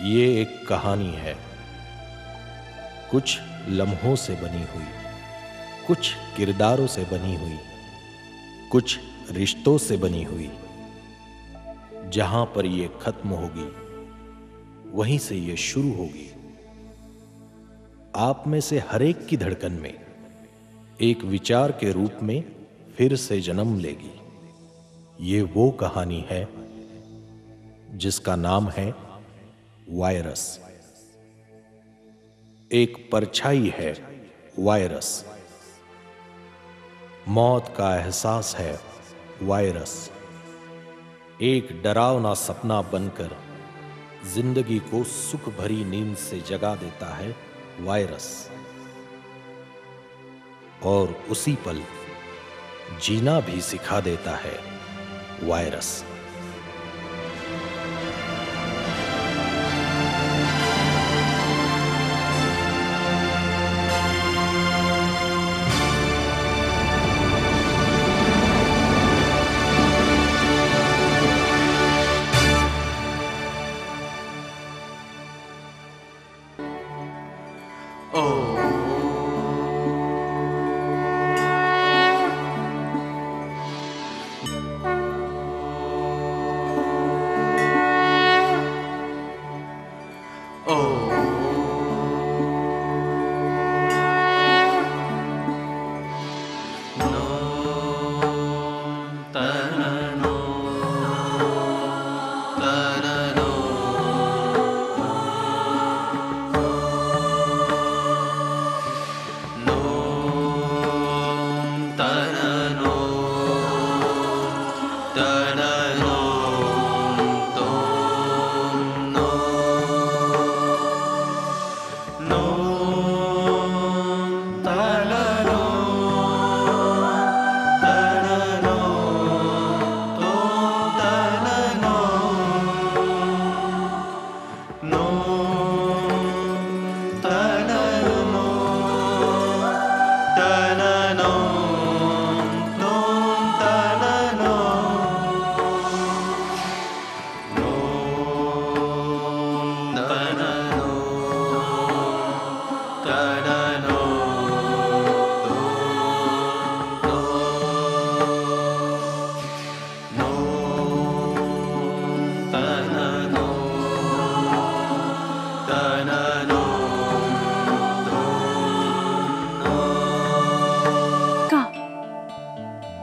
ये एक कहानी है, कुछ लम्हों से बनी हुई, कुछ किरदारों से बनी हुई, कुछ रिश्तों से बनी हुई। जहां पर ये खत्म होगी वहीं से ये शुरू होगी। आप में से हर एक की धड़कन में एक विचार के रूप में फिर से जन्म लेगी। ये वो कहानी है जिसका नाम है वायरस। एक परछाई है वायरस, मौत का एहसास है वायरस। एक डरावना सपना बनकर जिंदगी को सुख भरी नींद से जगा देता है वायरस, और उसी पल जीना भी सिखा देता है वायरस।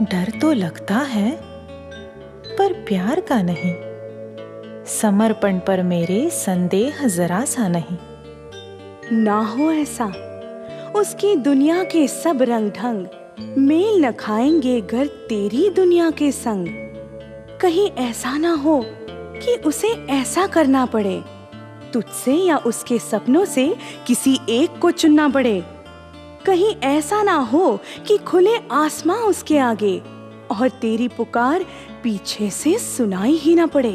डर तो लगता है पर प्यार का नहीं, समर्पण पर मेरे संदेह जरा सा नहीं। ना हो ऐसा, उसकी दुनिया के सब रंग ढंग मेल न खाएंगे गर तेरी दुनिया के संग। कहीं ऐसा ना हो कि उसे ऐसा करना पड़े, तुझसे या उसके सपनों से किसी एक को चुनना पड़े। कहीं ऐसा ना हो कि खुले आसमां उसके आगे और तेरी पुकार पीछे से सुनाई ही ना पड़े।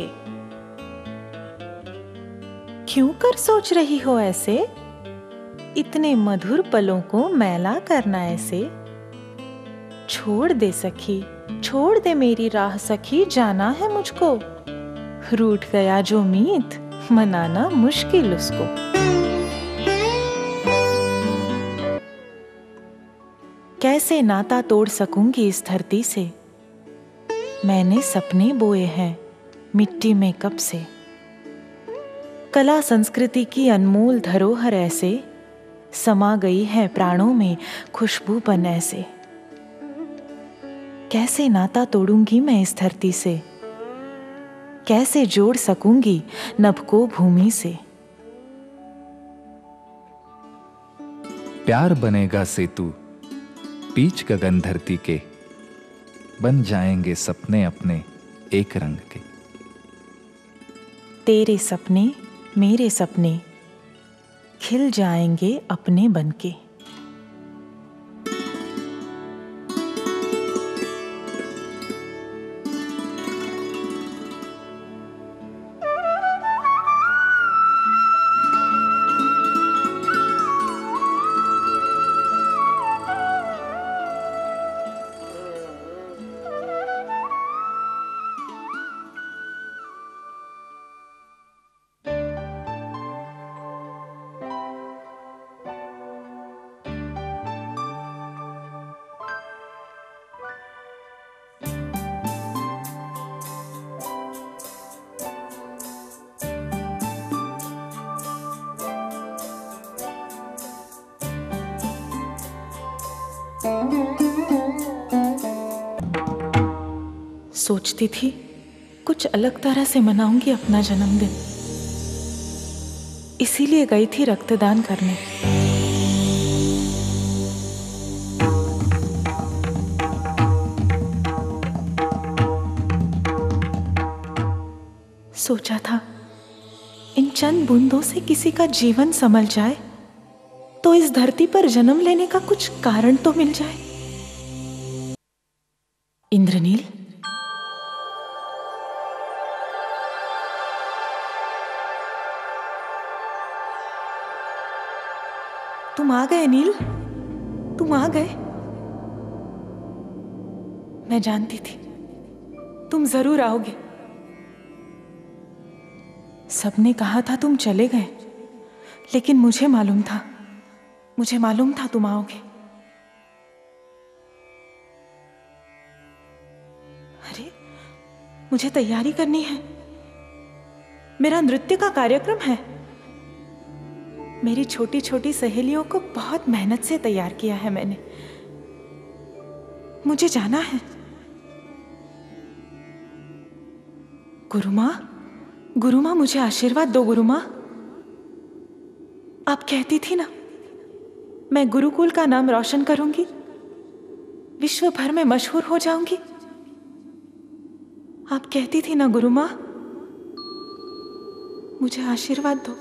क्यों कर सोच रही हो ऐसे, इतने मधुर पलों को मैला करना ऐसे। छोड़ दे सखी, छोड़ दे मेरी राह सखी, जाना है मुझको। रूठ गया जो मीत, मनाना मुश्किल उसको। कैसे नाता तोड़ सकूंगी इस धरती से, मैंने सपने बोए हैं मिट्टी में कब से। कला संस्कृति की अनमोल धरोहर ऐसे समा गई है प्राणों में खुशबू बन ऐसे। कैसे नाता तोड़ूंगी मैं इस धरती से, कैसे जोड़ सकूंगी नभ को भूमि से। प्यार बनेगा सेतु बीच गगन धरती के, बन जाएंगे सपने अपने एक रंग के। तेरे सपने मेरे सपने खिल जाएंगे अपने बनके। सोचती थी कुछ अलग तरह से मनाऊंगी अपना जन्मदिन, इसीलिए गई थी रक्तदान करने। सोचा था इन चंद बूंदों से किसी का जीवन संभल जाए तो इस धरती पर जन्म लेने का कुछ कारण तो मिल जाए। इंद्रनील, तुम आ गए नील, तुम आ गए। मैं जानती थी तुम जरूर आओगे। सबने कहा था तुम चले गए, लेकिन मुझे मालूम था तुम आओगे। अरे, मुझे तैयारी करनी है, मेरा नृत्य का कार्यक्रम है। मेरी छोटी छोटी सहेलियों को बहुत मेहनत से तैयार किया है मैंने। मुझे जाना है। गुरु माँ मुझे आशीर्वाद दो। गुरु माँ, आप कहती थी ना मैं गुरुकुल का नाम रोशन करूंगी, विश्व भर में मशहूर हो जाऊंगी। आप कहती थी ना गुरु माँ, मुझे आशीर्वाद दो।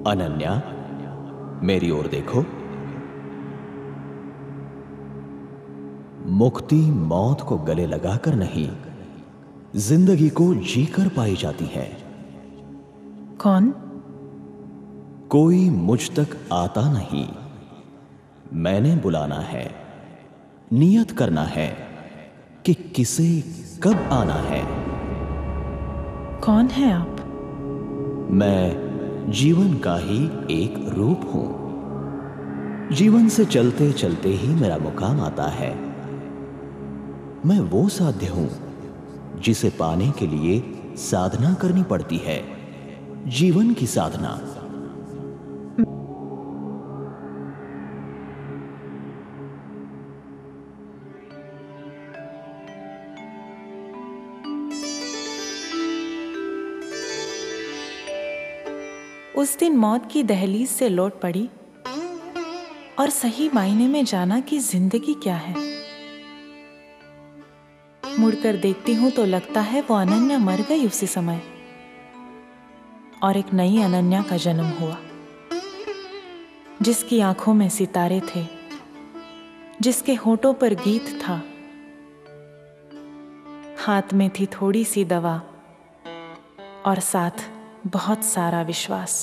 अनन्या, मेरी ओर देखो। मुक्ति मौत को गले लगाकर नहीं, जिंदगी को जीकर पाई जाती है। कौन? कोई मुझ तक आता नहीं, मैंने बुलाना है, नियत करना है कि किसे कब आना है। कौन है आप? मैं जीवन का ही एक रूप हूं। जीवन से चलते चलते ही मेरा मुकाम आता है। मैं वो साध्य हूं जिसे पाने के लिए साधना करनी पड़ती है, जीवन की साधना। उस दिन मौत की दहलीज से लौट पड़ी और सही मायने में जाना कि जिंदगी क्या है। मुड़कर देखती हूं तो लगता है वो अनन्या मर गई उसी समय और एक नई अनन्या का जन्म हुआ, जिसकी आंखों में सितारे थे, जिसके होठों पर गीत था, हाथ में थी थोड़ी सी दवा और साथ बहुत सारा विश्वास।